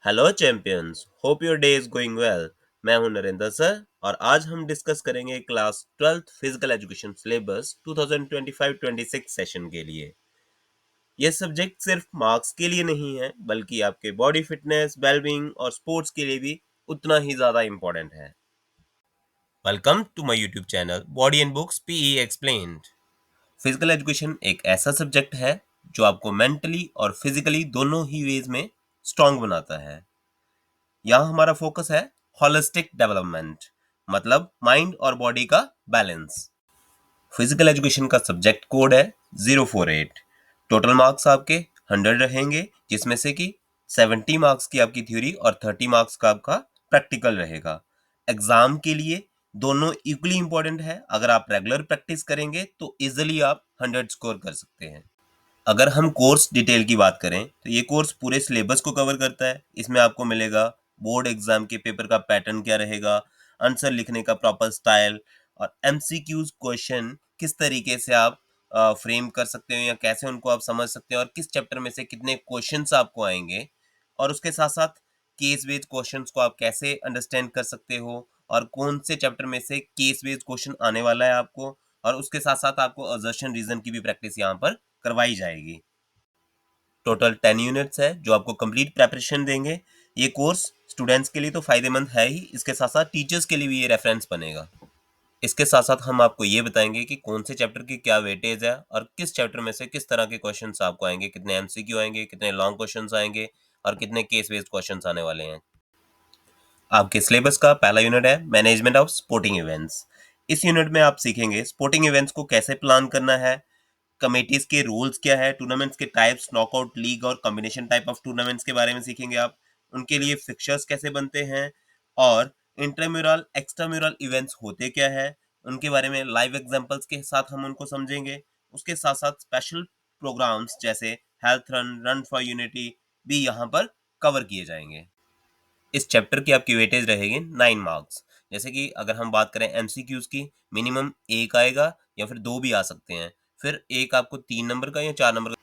Hello champions, hope your day is going well. मैं हूं Narendra sir और आज हम डिस्कस करेंगे class 12th physical education syllabus 2025-26 session के लिए। यह सब्जेक्ट सिर्फ मार्क्स के लिए नहीं है बल्कि आपके बॉडी फिटनेस, वेलबींग और स्पोर्ट्स के लिए भी उतना ही ज्यादा इम्पोर्टेंट है। Welcome to my YouTube channel body and books PE explained. Physical education एक ऐसा सब्जेक्ट है जो आपको मेंटली और फिजिकली दोनों ही वेज में स्ट्रांग बनाता है। यहाँ हमारा फोकस है होलिस्टिक डेवलपमेंट, मतलब माइंड और बॉडी का बैलेंस। फिजिकल एजुकेशन का सब्जेक्ट कोड है 048। टोटल मार्क्स आपके 100 रहेंगे, जिसमें से कि 70 मार्क्स की आपकी थ्योरी और 30 मार्क्स का आपका प्रैक्टिकल रहेगा। एग्जाम के लिए दोनों इक्वली इंपॉर्टेंट है। अगर आप रेगुलर प्रैक्टिस करेंगे तो इजिली आप 100 स्कोर कर सकते हैं। अगर हम कोर्स डिटेल की बात करें तो ये कोर्स पूरे सिलेबस को कवर करता है। इसमें आपको मिलेगा बोर्ड एग्जाम के पेपर का पैटर्न क्या रहेगा, आंसर लिखने का प्रॉपर स्टाइल और एमसीक्यूज क्वेश्चन किस तरीके से आप फ्रेम कर सकते हो या कैसे उनको आप समझ सकते हो और किस चैप्टर में से कितने क्वेश्चंस आपको आएंगे, और उसके साथ साथ केस बेस्ड क्वेश्चंस को आप कैसे अंडरस्टैंड कर सकते हो और कौन से चैप्टर में से केस बेस्ड क्वेश्चन आने वाला है आपको, और उसके साथ साथ आपको असर्शन रीजन की भी प्रैक्टिस यहाँ पर करवाई जाएगी। टोटल 10 यूनिट्स है जो आपको कंप्लीट प्रेपरेशन देंगे। ये कोर्स स्टूडेंट्स के लिए तो फायदेमंद है ही, इसके साथ साथ टीचर्स के लिए भी ये रेफरेंस बनेगा। इसके साथ साथ हम आपको ये बताएंगे कि कौन से चैप्टर की क्या वेटेज है और किस चैप्टर में से किस तरह के क्वेश्चंस आपको आएंगे, कितने एमसीक्यू आएंगे, कितने लॉन्ग क्वेश्चंस आएंगे और कितने केस बेस्ड क्वेश्चंस आने वाले हैं। आपके सिलेबस का पहला यूनिट है मैनेजमेंट ऑफ स्पोर्टिंग इवेंट्स। इस यूनिट में आप सीखेंगे स्पोर्टिंग इवेंट्स को कैसे प्लान करना है, कमेटीज के रूल्स क्या है, टूर्नामेंट्स के टाइप्स, नॉकआउट, लीग और कॉम्बिनेशन टाइप ऑफ टूर्नामेंट्स के बारे में सीखेंगे आप। उनके लिए फिक्चर्स कैसे बनते हैं और इंट्राम्यूरल एक्स्ट्राम्यूरल इवेंट्स होते क्या है, उनके बारे में लाइव एग्जांपल्स के साथ हम उनको समझेंगे। उसके साथ साथ स्पेशल प्रोग्राम्स जैसे health run, run for unity भी यहाँ पर कवर किए जाएंगे। इस चैप्टर की आपकी वेटेज रहेगी 9 मार्क्स। जैसे कि अगर हम बात करें एमसीक्यूज की, मिनिमम एक आएगा या फिर दो भी आ सकते हैं। फिर एक आपको 3 नंबर का या 4 नंबर का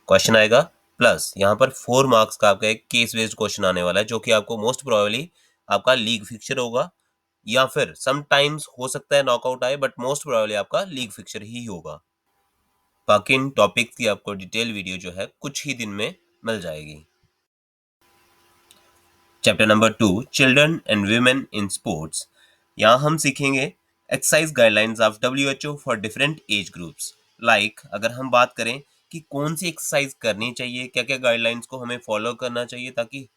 क्वेश्चन आएगा, प्लस यहाँ पर 4 मार्क्स का आपका एक केस बेस्ड क्वेश्चन आने वाला है जो कि आपको मोस्ट प्रोबेबली आपका लीग फिक्चर होगा, या फिर समटाइम्स हो सकता है नॉकआउट आए, बट मोस्ट प्रोबेबली आपका लीग फिक्चर ही होगा। बाकी इन टॉपिक्स की आपको डिटेल वीडियो जो है कुछ ही दिन में मिल जाएगी। Chapter number 2, children and women in sports. यहाँ हम सीखेंगे exercise guidelines of WHO for different age groups. Like अगर हम बात करें कि कौन सी एक्सरसाइज करनी चाहिए, क्या क्या गाइडलाइंस को हमें फॉलो करना चाहिए ताकि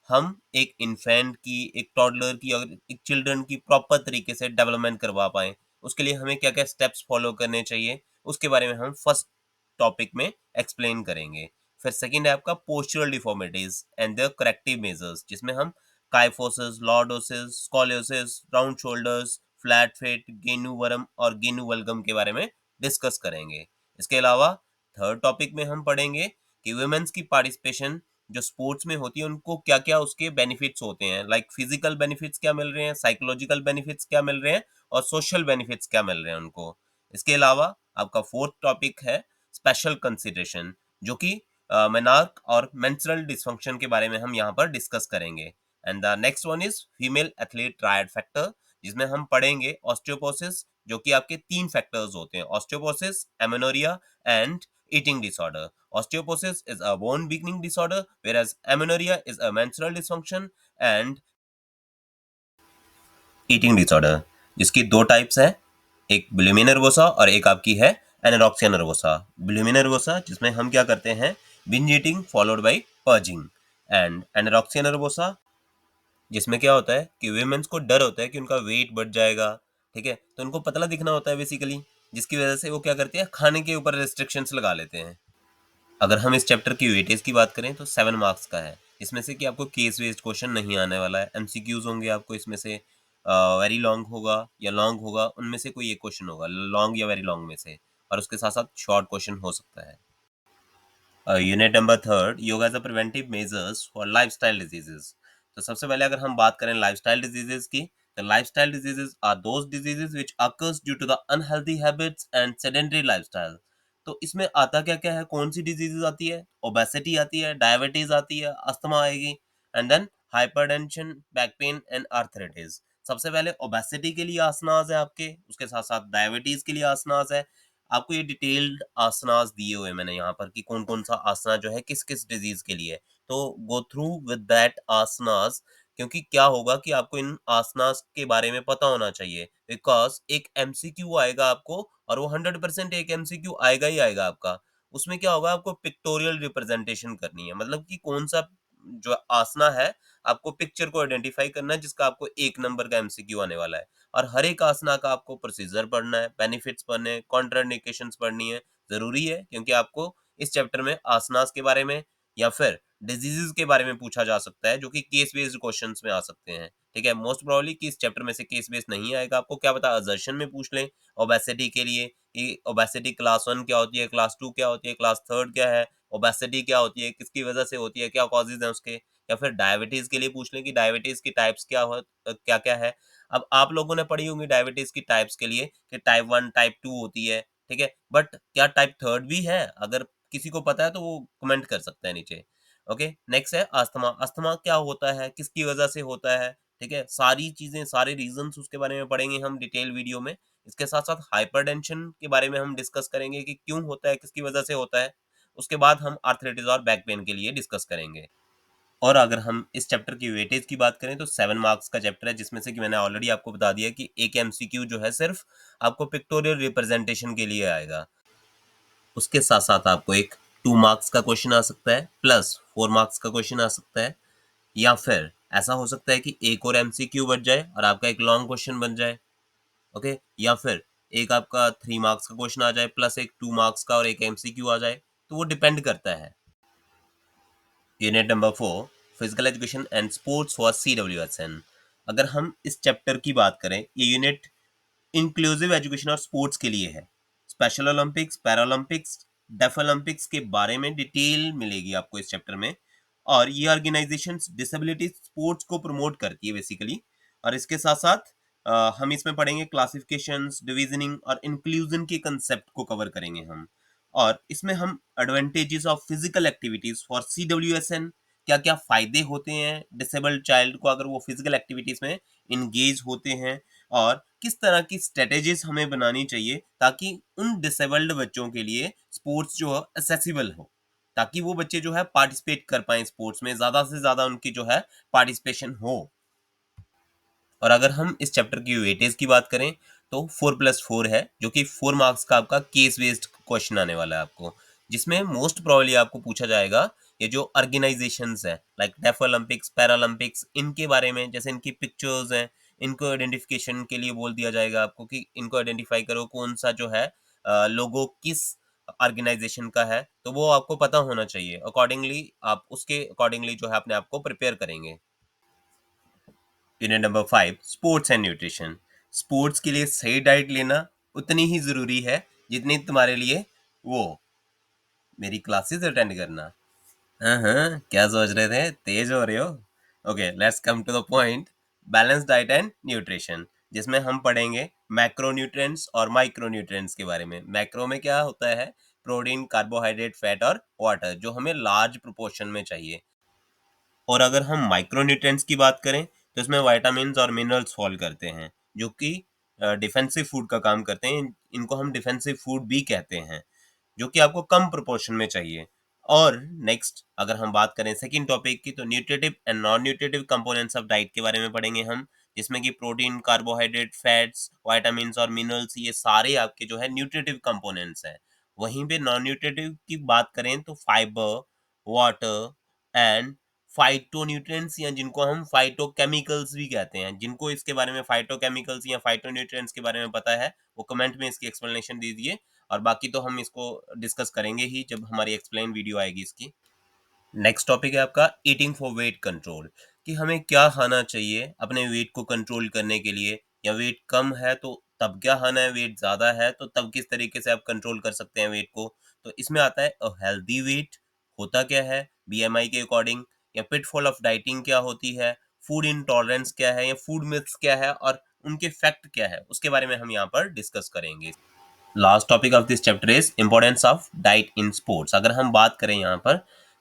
हम एक इन्फेंट की, एक टॉडलर की और एक चिल्ड्रन की प्रॉपर तरीके से डेवलपमेंट करवा पाएँ, उसके लिए हमें क्या क्या स्टेप्स फॉलो करने चाहिए, उसके बारे में हम फर्स्ट टॉपिक में एक्सप्लेन करेंगे। फिर सेकंड है आपका postural deformities and their corrective measures, जिसमें हम kyphosis, lordosis, scoliosis, round shoulders, flat feet, genu varum और गेनुवल्गम के बारे में डिस्कस करेंगे। इसके अलावा थर्ड टॉपिक में हम पढ़ेंगे कि वुमेन्स की पार्टिसिपेशन जो स्पोर्ट्स में होती है उनको क्या क्या उसके बेनिफिट्स होते हैं, लाइक फिजिकल बेनिफिट्स क्या मिल रहे हैं, साइकोलॉजिकल बेनिफिट्स क्या मिल रहे हैं और सोशल बेनिफिट्स क्या मिल रहे हैं उनको। इसके अलावा आपका फोर्थ टॉपिक है स्पेशल कंसिडरेशन, जो कि मेनार्क और मेंस्ट्रुअल डिसफंक्शन के बारे में हम यहाँ पर डिस्कस करेंगे। And the next one is female athlete triad factor, जिसमें हम पढ़ेंगे ऑस्टियोपोसिस, जो कि आपके 3 फैक्टर्स होते हैं, osteoporosis, amenorrhoea and eating disorder. Osteoporosis is a bone weakening disorder, whereas amenorrhea is a menstrual dysfunction and eating disorder, जिसकी 2 टाइप्स है, एक बुलिमिया नर्वोसा और एक आपकी है एनोरेक्सिया नर्वोसा। बुलिमिया नर्वोसा जिसमें हम क्या करते हैं, binge eating followed by purging, and anorexia nervosa जिसमें क्या होता है कि वुमेन्स को डर होता है कि उनका वेट बढ़ जाएगा, ठीक है, तो उनको पतला दिखना होता है बेसिकली, जिसकी वजह से वो क्या करती है, खाने के ऊपर रेस्ट्रिक्शंस लगा लेते हैं। अगर हम इस चैप्टर की वेटेज की बात करें तो 7 मार्क्स का है, इसमें से कि आपको केस बेस्ड क्वेश्चन नहीं आने वाला है, एमसीक्यूज होंगे आपको इसमें से, वेरी लॉन्ग होगा या लॉन्ग होगा, उनमें से कोई एक क्वेश्चन होगा लॉन्ग या वेरी लॉन्ग में से, और उसके साथ साथ शॉर्ट क्वेश्चन हो सकता है। Unit number 3, yoga as a preventive measures for lifestyle diseases. तो सबसे पहले अगर हम बात करें लाइफस्टाइल डिजीजेस की, तो lifestyle diseases are those diseases which occurs due to the unhealthy habits and sedentary lifestyle. तो इसमें आता क्या क्या है, कौन सी डिजीजेस आती है, ओबेसिटी आती है, डायबिटीज आती है, अस्थमा आएगी, and then hypertension, back pain and arthritis. सबसे पहले ओबेसिटी के लिए आसनास है आपके, उसके साथ साथ डायबिटीज के लिए आसनास है। आपको ये डिटेल्ड आसनास दिए हुए मैंने यहाँ पर कि कौन कौन सा आसना जो है किस किस डिजीज के लिए है। तो गो थ्रू विद दैट आसनास, क्योंकि क्या होगा कि आपको इन आसनास के बारे में पता होना चाहिए, बिकॉज एक एमसीक्यू आएगा आपको, और वो 100% एक एमसीक्यू आएगा ही आएगा आपका। उसमें क्या होगा, आपको पिक्टोरियल रिप्रेजेंटेशन करनी है, मतलब कि कौन सा जो आसना है, आपको पिक्चर को आइडेंटिफाई करना है जिसका आपको 1 नंबर का एमसीक्यू आने वाला है। और हर एक आसना का आपको प्रोसीजर पढ़ना है, बेनिफिट्स पढ़ने हैं, कॉन्ट्राइंडिकेशंस पढ़नी है। जरूरी है, क्योंकि आपको इस चैप्टर में आसनास के बारे में या फिर डिजीजेस के बारे में पूछा जा सकता है, जो कि केस बेस्ड क्वेश्चंस में आ सकते हैं। ठीक है, मोस्ट प्रोबेबली कि इस चैप्टर में से केस बेस्ड नहीं आएगा, आपको क्या पता असर्शन में पूछ लें ओबेसिटी के लिए कि ओबेसिटी क्लास 1 क्या होती है, क्लास 2 क्या होती है, क्लास 3 क्या है, ओबेसिटी क्या होती है, किसकी वजह से होती है, क्या कॉजेज हैं उसके। या फिर डायबिटीज के लिए पूछ लें कि डायबिटीज की टाइप्स क्या क्या है। अब आप लोगों ने पढ़ी होंगी डायबिटीज की टाइप्स के लिए कि टाइप 1 टाइप 2 होती है, ठीक है, बट क्या टाइप 3 भी है? अगर किसी को पता है तो वो कमेंट कर सकता है नीचे। ओके, नेक्स्ट है अस्थमा। अस्थमा क्या होता है, किसकी वजह से होता है, ठीक है, सारी चीजें, सारे रीजंस उसके बारे में पढ़ेंगे हम डिटेल वीडियो में। इसके साथ साथ हाइपरटेंशन के बारे में हम डिस्कस करेंगे कि क्यों होता है, किसकी वजह से होता है। उसके बाद हम आर्थराइटिस और बैक पेन के लिए डिस्कस करेंगे। और अगर हम इस चैप्टर की वेटेज की बात करें तो 7 मार्क्स का चैप्टर है, जिसमें से कि मैंने ऑलरेडी आपको बता दिया कि एक एमसीक्यू जो है सिर्फ आपको पिक्टोरियल रिप्रेजेंटेशन के लिए आएगा। उसके साथ साथ आपको एक 2 मार्क्स का क्वेश्चन आ सकता है, प्लस 4 मार्क्स का क्वेश्चन आ सकता है, या फिर ऐसा हो सकता है कि एक और एमसीक्यू बच जाए और आपका एक लॉन्ग क्वेश्चन बन जाए। ओके, या फिर एक आपका 3 मार्क्स का क्वेश्चन आ जाए, प्लस एक 2 मार्क्स का और एक एमसीक्यू आ जाए। तो वो डिपेंड करता है। Unit number 4, physical education and sports for CWSN। अगर हम इस चैप्टर की बात करें, ये यूनिट इंक्लूसिव एजुकेशन और स्पोर्ट्स के लिए है। Special Olympics, Paralympics, deaf Olympics के बारे में डिटेल मिलेगी आपको इस चैप्टर में। और ये ऑर्गेनाइजेशन डिसेबिलिटी स्पोर्ट्स को प्रमोट करती है बेसिकली। और इसके साथ साथ हम इसमें पढ़ेंगे क्लासिफिकेशंस, डिविजनिंग और इंक्लूजन के कंसेप्ट को कवर करेंगे हम। और इसमें हम advantages of physical activities for CWSN, क्या क्या फायदे होते हैं डिसेबल्ड चाइल्ड को अगर वो फिजिकल एक्टिविटीज में इंगेज होते हैं, और किस तरह की स्ट्रेटेजीज हमें बनानी चाहिए ताकि उन डिसेबल्ड बच्चों के लिए स्पोर्ट्स जो है एक्सेसिबल हो, ताकि वो बच्चे जो है पार्टिसिपेट कर पाए स्पोर्ट्स में, ज्यादा से ज्यादा उनकी जो है पार्टिसिपेशन हो। और अगर हम इस चैप्टर की वेटेज की बात करें तो 4+4 है, जो कि 4 मार्क्स का आपका केस बेस्ड क्वेश्चन आने वाला है आपको, जिसमें मोस्ट प्रोबेबली आपको पूछा जाएगा ये जो ऑर्गेनाइजेशंस हैं लाइक डेफ ओलंपिक्स, पैरालंपिक्स, इनके बारे में, जैसे इनकी पिक्चर्स हैं, इनको आइडेंटिफिकेशन के लिए बोल दिया जाएगा आपको कि इनको आइडेंटिफाई करो कौन सा जो है लोगो किस ऑर्गेनाइजेशन का है। तो वो आपको पता होना चाहिए, अकॉर्डिंगली आप उसके अकॉर्डिंगली जो है अपने आप को प्रिपेयर करेंगे। Unit number 5, sports and nutrition. Sports के लिए सही डाइट लेना उतनी ही जरूरी है जितनी तुम्हारे लिए वो मेरी क्लासेस अटेंड करना। हाँ हाँ, क्या सोच रहे थे, तेज हो रहे हो? Okay, let's come to the point. Balance diet and nutrition, जिसमें हम पढ़ेंगे मैक्रो न्यूट्रिएंट्स और माइक्रो न्यूट्रिएंट्स के बारे में। मैक्रो में क्या होता है, प्रोटीन, कार्बोहाइड्रेट, फैट और वाटर, जो हमें लार्ज प्रोपोर्शन में चाहिए। और अगर हम माइक्रोन्यूट्रिएंट्स की बात करें तो इसमें वाइटामिन और मिनरल्स फॉल करते हैं, जो कि डिफेंसिव फूड का काम करते हैं। इनको हम डिफेंसिव फूड भी कहते हैं, जो कि आपको कम प्रोपोर्शन में चाहिए। और नेक्स्ट अगर हम बात करें सेकंड टॉपिक की, तो nutritive and non nutritive components of diet के बारे में पढ़ेंगे हम, जिसमें कि प्रोटीन, कार्बोहाइड्रेट, फैट्स, वाइटामिन और मिनरल्स, ये सारे आपके जो है न्यूट्रिटिव कंपोनेंट्स हैं। वहीं पे नॉन न्यूट्रिटिव की बात करें तो फाइबर, वाटर एंड फाइटोन्यूट्रिएंट्स, या जिनको हम फाइटोकेमिकल्स भी कहते हैं। जिनको इसके बारे में फाइटोकेमिकल्स या फाइटोन्यूट्रिएंट्स के बारे में पता है वो कमेंट में इसकी एक्सप्लेनेशन दीजिए। और बाकी तो हम इसको डिस्कस करेंगे ही जब हमारी एक्सप्लेन वीडियो आएगी इसकी। नेक्स्ट टॉपिक है आपका ईटिंग फॉर वेट कंट्रोल, कि हमें क्या खाना चाहिए अपने वेट को कंट्रोल करने के लिए, या वेट कम है तो तब क्या खाना है, वेट ज़्यादा है तो तब किस तरीके से आप कंट्रोल कर सकते हैं वेट को। तो इसमें आता है हेल्दी वेट होता क्या है BMI के अकॉर्डिंग, या पिटफॉल ऑफ डाइटिंग क्या होती है, फूड इंटॉलरेंस क्या है, या फूड मिथ्स क्या है और उनके फैक्ट क्या है, उसके बारे में हम यहाँ पर डिस्कस करेंगे। Last topic of this chapter is importance of diet in sports. अगर हम बात करें यहाँ पर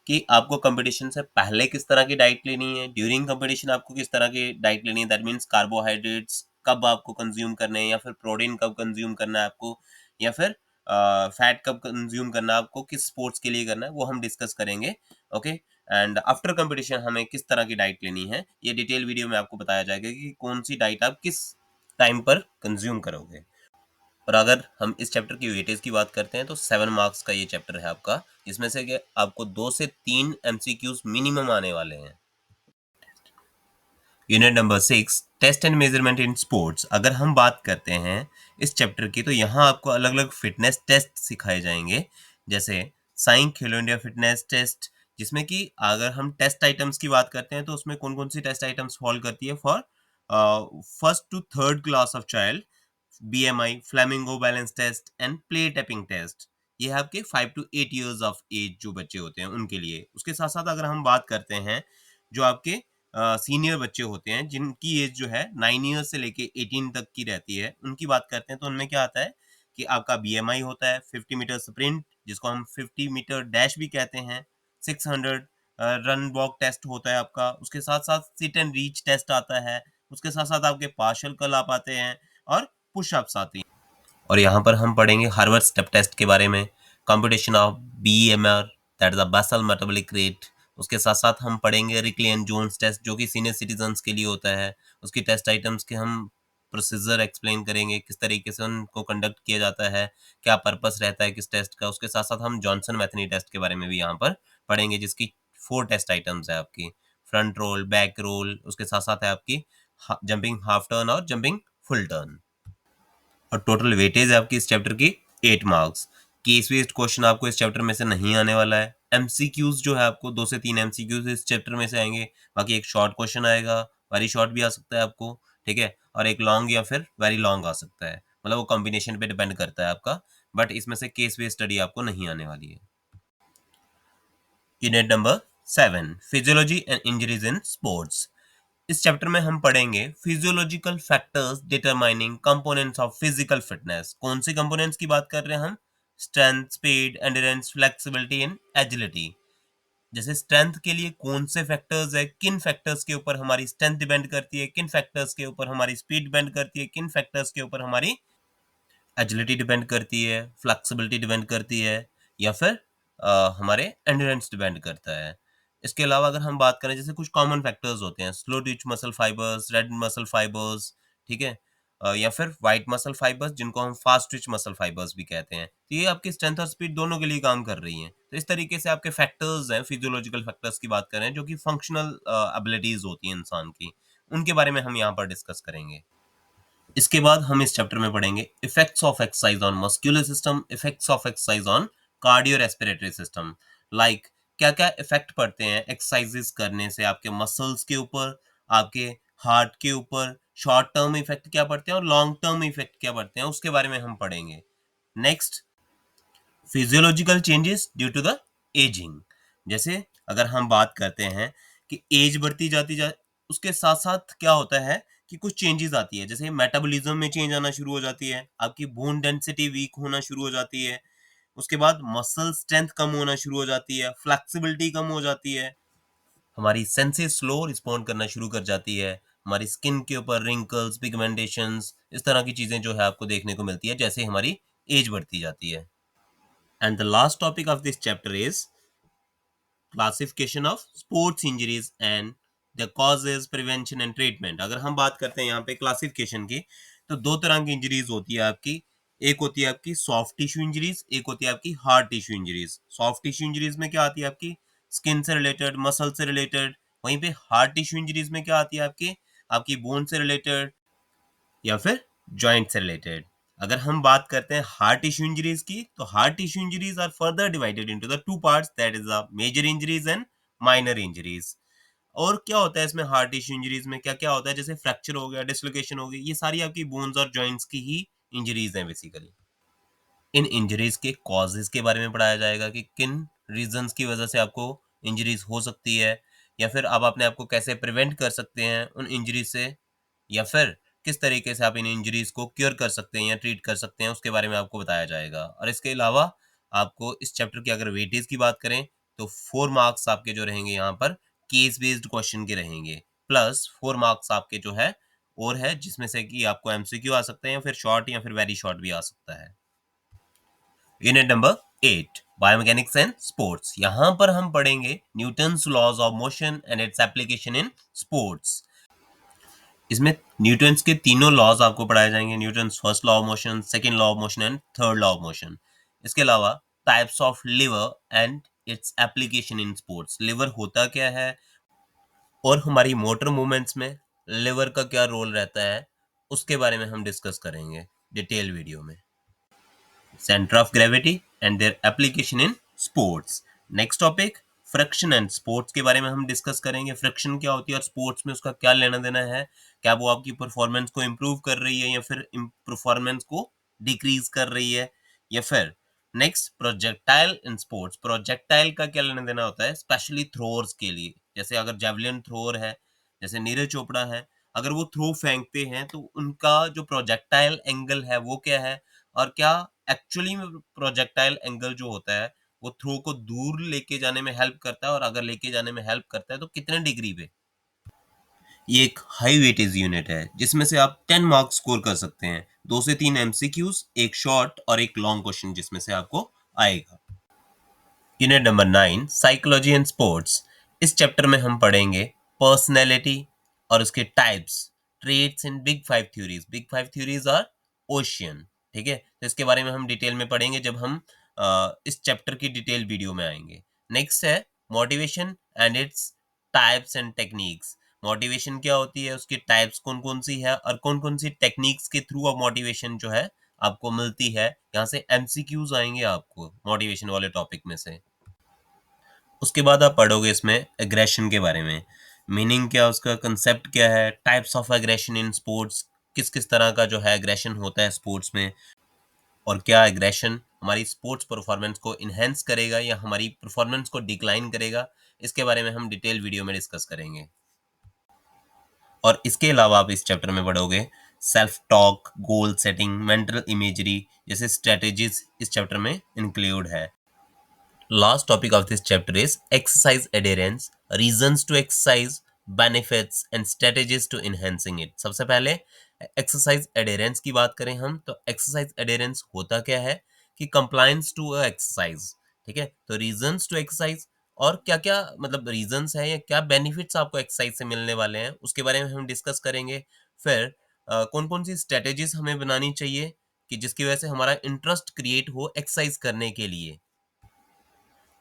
कि आपको कंपटीशन से पहले किस तरह की डाइट लेनी है, ड्यूरिंग कंपटीशन आपको किस तरह की डाइट लेनी है, दैट मीन्स कार्बोहाइड्रेट्स कब आपको कंज्यूम करने हैं, या फिर प्रोटीन कब कंज्यूम करना है आपको, या फिर फैट कब कंज्यूम करना है आपको, किस स्पोर्ट्स के लिए करना है, वो हम डिस्कस करेंगे। ओके, एंड आफ्टर कंपटीशन हमें किस तरह की डाइट लेनी है, ये डिटेल वीडियो में आपको बताया जाएगा कि कौन सी डाइट आप किस टाइम पर कंज्यूम करोगे। और अगर हम इस चैप्टर की वेटेज की बात करते हैं तो 7 मार्क्स का ये चैप्टर है आपका, जिसमें से कि आपको 2 से 3 एमसीक्यूज मिनिमम आने वाले हैं। Unit number 6, test and measurement in sports. अगर हम बात करते हैं इस चैप्टर की, तो यहाँ आपको अलग अलग फिटनेस टेस्ट सिखाए जाएंगे, जैसे साइंस खेलो इंडिया फिटनेस टेस्ट, जिसमें कि अगर हम टेस्ट आइटम्स की बात करते हैं तो उसमें कौन कौन सी टेस्ट आइटम्स फॉल करती है for first to third class of child, BMI, flamingo balance test and plate tapping test. ये है आपके 5 to 8 years ऑफ एज जो बच्चे होते हैं उनके लिए। उसके साथ साथ अगर हम बात करते हैं जो आपके सीनियर बच्चे होते हैं जिनकी एज जो है 9 years से लेके 18 तक की रहती है, उनकी बात करते हैं तो उनमें क्या आता है कि आपका BMI होता है, 50 मीटर स्प्रिंट जिसको हम 50 मीटर डैश भी कहते हैं, 600 रन वॉक टेस्ट होता है आपका, उसके साथ साथ सिट एंड रीच टेस्ट आता है, उसके साथ साथ आपके पार्शल कल आप आते हैं, और पुशअप्स आती हैं। और यहाँ पर हम पढ़ेंगे हार्वर्ड स्टेप टेस्ट के बारे में, competition of BMR, that is the basal metabolic rate. उसके साथ साथ हम पढ़ेंगे रिकली एंड जोन्स टेस्ट जो कि सीनियर सिटीजन्स के लिए होता है। उसकी टेस्ट आइटम्स के हम प्रोसीजर एक्सप्लेन करेंगे, किस तरीके से उनको कंडक्ट किया जाता है, क्या पर्पस रहता है किस टेस्ट का। उसके साथ साथ हम जॉनसन मैथनी टेस्ट के बारे में भी यहाँ पर पढ़ेंगे, जिसकी 4 टेस्ट आइटम्स है आपकी, फ्रंट रोल, बैक रोल, उसके साथ साथ है आपकी जंपिंग हाफ टर्न और जंपिंग फुल टर्न। और टोटल वेटेज है आपकी इस चैप्टर की 8 मार्क्स। केस बेस्ड क्वेश्चन आपको इस चैप्टर में से नहीं आने वाला है। एमसीक्यूज जो है आपको 2 से 3 एमसीक्यूज इस चैप्टर में से आएंगे, बाकी एक शॉर्ट क्वेश्चन आएगा, वेरी शॉर्ट भी आ सकता है आपको, ठीक है, और एक लॉन्ग या फिर वेरी लॉन्ग आ सकता है, मतलब वो कॉम्बिनेशन पे डिपेंड करता है आपका, बट इसमें से केस बेस्ड स्टडी आपको नहीं आने वाली है। Unit number 7, physiology and injuries in sports. इस चैप्टर में हम पढ़ेंगे physiological factors determining components of physical fitness. कौन से कंपोनेंट्स की बात कर रहे हैं हम? Strength, speed, endurance, flexibility and agility. जैसे स्ट्रेंथ के लिए कौन से फैक्टर्स है, किन फैक्टर्स के ऊपर हमारी स्ट्रेंथ डिपेंड करती है, किन फैक्टर्स के ऊपर हमारी स्पीड डिपेंड करती है, किन फैक्टर्स के ऊपर हमारी एजिलिटी डिपेंड करती है, फ्लेक्सिबिलिटी डिपेंड करती है, या फिर हमारे एंड्योरेंस डिपेंड करता है। इसके अलावा अगर हम बात करें, जैसे कुछ कॉमन फैक्टर्स होते हैं, slow Twitch muscle fibres, red muscle fibres, ठीक है, या फिर वाइट मसल फाइबर्स जिनको हम फास्ट ट्विच मसल फाइबर्स भी कहते हैं, तो ये आपकी स्ट्रेंथ और स्पीड दोनों के लिए काम कर रही हैं। तो इस तरीके से आपके फैक्टर्स हैं, फिजियोलॉजिकल फैक्टर्स की बात करें जो कि फंक्शनल एबिलिटीज होती हैं इंसान की, उनके बारे में हम यहाँ पर डिस्कस करेंगे। इसके बाद हम इस चैप्टर में पढ़ेंगे effects of exercise on muscular system, effects of exercise on cardio respiratory system. Like क्या क्या इफेक्ट पड़ते हैं एक्सरसाइजेस करने से आपके मसल्स के ऊपर, आपके हार्ट के ऊपर, शॉर्ट टर्म इफेक्ट क्या पड़ते हैं और लॉन्ग टर्म इफेक्ट क्या पड़ते हैं, उसके बारे में हम पढ़ेंगे। Next, physiological changes due to the ageing. जैसे अगर हम बात करते हैं कि एज बढ़ती जाती जा, उसके साथ साथ क्या होता है कि कुछ चेंजेस आती है, जैसे मेटाबॉलिज्म में चेंज आना शुरू हो जाती है, आपकी बोन डेंसिटी वीक होना शुरू हो जाती है, उसके बाद मसल स्ट्रेंथ कम होना शुरू हो जाती है, फ्लेक्सिबिलिटी कम हो जाती है, हमारी सेंसेस स्लो रिस्पॉन्ड करना शुरू कर जाती है, हमारी स्किन के ऊपर रिंकल्स, पिगमेंटेशंस, इस तरह की चीजें जो है आपको देखने को मिलती है जैसे हमारी एज बढ़ती जाती है। And the last topic of this chapter is classification of sports injuries and the causes, prevention and treatment. अगर हम बात करते हैं यहाँ पे क्लासिफिकेशन की, तो 2 तरह की इंजरीज होती है आपकी। एक होती है आपकी सॉफ्ट टिश्यू इंजरीज, एक होती है आपकी hard tissue injuries. Soft tissue injuries में क्या आती है आपकी? स्किन से रिलेटेड, मसल से रिलेटेड। वहीं पे हार्ड टिश्यू इंजरीज में क्या आती है आपकी? आपकी बोन से रिलेटेड या फिर जॉइंट से रिलेटेड। अगर हम बात करते हैं हार्ट टिश्यू इंजरीज की, तो hard tissue injuries are further divided into the 2 parts, that is the major injuries and minor injuries. और क्या होता है इसमें हार्ट टिश्यू इंजरीज में, क्या क्या होता है, जैसे फ्रैक्चर हो गया, डिसलोकेशन हो गई, ये सारी आपकी बोन्स और जॉइंट्स की ही इंजरीज हैं बेसिकली। इन इंजरीज के कॉजेज के बारे में पढ़ाया जाएगा कि किन रीजंस की वजह से आपको इंजरीज हो सकती है, या फिर आप अपने आप को कैसे प्रिवेंट कर सकते हैं उन इंजरीज से, या फिर किस तरीके से आप इन इंजरीज को क्योर कर सकते हैं या ट्रीट कर सकते हैं, उसके बारे में आपको बताया जाएगा। और इसके अलावा आपको इस चैप्टर की अगर वेटेज की बात करें तो 4 मार्क्स आपके जो रहेंगे यहाँ पर केस बेस्ड क्वेश्चन के रहेंगे, प्लस 4 मार्क्स आपके जो है और है जिसमें से कि आपको एमसीक्यू आ सकते हैं या फिर शॉर्ट या फिर वेरी शॉर्ट भी आ सकता है। Unit number 8 biomechanics and sports. यहां पर हम पढ़ेंगे Newton's laws of motion and its application in sports. इसमें न्यूटन्स के तीनों लॉज आपको पढ़ाए जाएंगे, Newton's first law of motion, second law of motion and third law of motion. इसके अलावा types of lever and its application in sports, lever होता क्या है और हमारी मोटर मूवमेंट्स में लिवर का क्या रोल रहता है उसके बारे में हम डिस्कस करेंगे डिटेल वीडियो में। Center of gravity and their application in sports। Next topic friction and sports के बारे में हम डिस्कस करेंगे। फ्रिक्शन क्या होती है और स्पोर्ट्स में उसका क्या लेना देना है, क्या वो आपकी परफॉर्मेंस को इम्प्रूव कर रही है या फिर परफॉर्मेंस को डिक्रीज कर रही है। या फिर next projectile in sports, projectile का क्या लेना देना होता है स्पेशली थ्रोअर्स के लिए, जैसे अगर जेवलिन थ्रोअर है जैसे नीरज चोपड़ा है, अगर वो थ्रो फेंकते हैं तो उनका जो प्रोजेक्टाइल एंगल है वो क्या है और क्या एक्चुअली में प्रोजेक्टाइल एंगल जो होता है वो थ्रो को दूर लेके जाने में हेल्प करता है और अगर लेके जाने में हेल्प करता है तो कितने डिग्री पे। ये एक हाई वेटेज यूनिट है जिसमें से आप 10 मार्क्स स्कोर कर सकते हैं, 2 से 3 एमसीक्यूज, एक शॉर्ट और एक लॉन्ग क्वेश्चन जिसमें से आपको आएगा। Unit number 9 psychology and sports. इस चैप्टर में हम पढ़ेंगे पर्सनैलिटी और उसके types, traits in big five theories. Big five theories are OCEAN, ठीक है, तो इसके बारे में हम डिटेल में पढ़ेंगे जब हम इस चैप्टर की डिटेल वीडियो में आएंगे। नेक्स्ट है motivation and its types and techniques. Motivation क्या होती है, उसकी टाइप्स कौन कौन सी है और कौन कौन सी टेक्निक्स के थ्रू अब मोटिवेशन जो है आपको मिलती है। यहाँ से एमसीक्यूज आएंगे आपको मोटिवेशन वाले टॉपिक में से। उसके बाद आप पढ़ोगे इसमें एग्रेशन के बारे में, मीनिंग क्या, उसका कंसेप्ट क्या है, types of aggression in sports, किस किस तरह का जो है एग्रेशन होता है स्पोर्ट्स में, और क्या एग्रेशन हमारी स्पोर्ट्स परफॉर्मेंस को इन्हेंस करेगा या हमारी परफॉर्मेंस को डिक्लाइन करेगा, इसके बारे में हम डिटेल वीडियो में डिस्कस करेंगे। और इसके अलावा आप इस चैप्टर में पढ़ोगे self talk, goal setting, mental imagery जैसे स्ट्रेटेजीज इस चैप्टर में इंक्लूड है। Last topic of this chapter is exercise adherence, reasons to exercise, benefits and strategies to enhancing it। सबसे पहले एक्सरसाइज एडेरेंस की बात करें हम तो एक्सरसाइज एडेरेंस होता क्या है कि कंप्लायंस टू अ एक्सरसाइज, ठीक है, तो रीजंस टू एक्सरसाइज और क्या क्या मतलब रीजंस है या क्या बेनिफिट्स आपको एक्सरसाइज से मिलने वाले हैं उसके बारे में हम डिस्कस करेंगे। फिर कौन कौन सी स्ट्रेटेजीज हमें बनानी चाहिए कि जिसकी वजह से हमारा इंटरेस्ट क्रिएट हो एक्सरसाइज करने के लिए।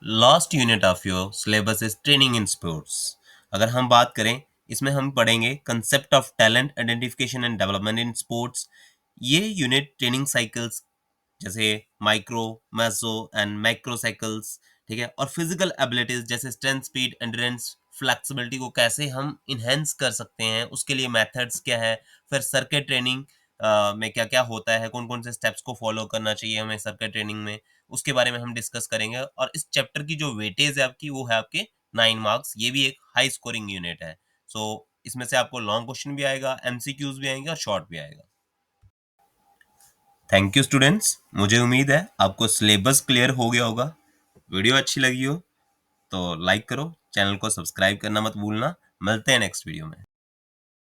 Last unit of your syllabus is training in sports. अगर हम बात करें इसमें हम पढ़ेंगे concept of talent identification and development in sports. ये यूनिट ट्रेनिंग साइकिल्स जैसे micro, meso and macro cycles, ठीक है, और फिजिकल एबिलिटीज जैसे स्ट्रेंथ, स्पीड, एंड्योरेंस, फ्लेक्सिबिलिटी को कैसे हम इन्हेंस कर सकते हैं उसके लिए मेथड्स क्या है। फिर सर्किट ट्रेनिंग में क्या क्या होता है, कौन कौन से स्टेप्स को फॉलो करना चाहिए हमें सर्किट ट्रेनिंग में, उसके बारे में हम डिस्कस करेंगे। और इस चैप्टर की जो वेटेज है आपकी वो है आपके 9 मार्क्स, ये भी एक हाई स्कोरिंग यूनिट है। सो इसमें से आपको लॉन्ग क्वेश्चन भी आएगा, एमसीक्यूज भी आएंगे और शॉर्ट भी आएगा। थैंक यू स्टूडेंट्स, मुझे उम्मीद है आपको सिलेबस क्लियर हो गया होगा। वीडियो अच्छी लगी हो तो लाइक करो, चैनल को सब्सक्राइब करना मत भूलना। मिलते हैं नेक्स्ट वीडियो में।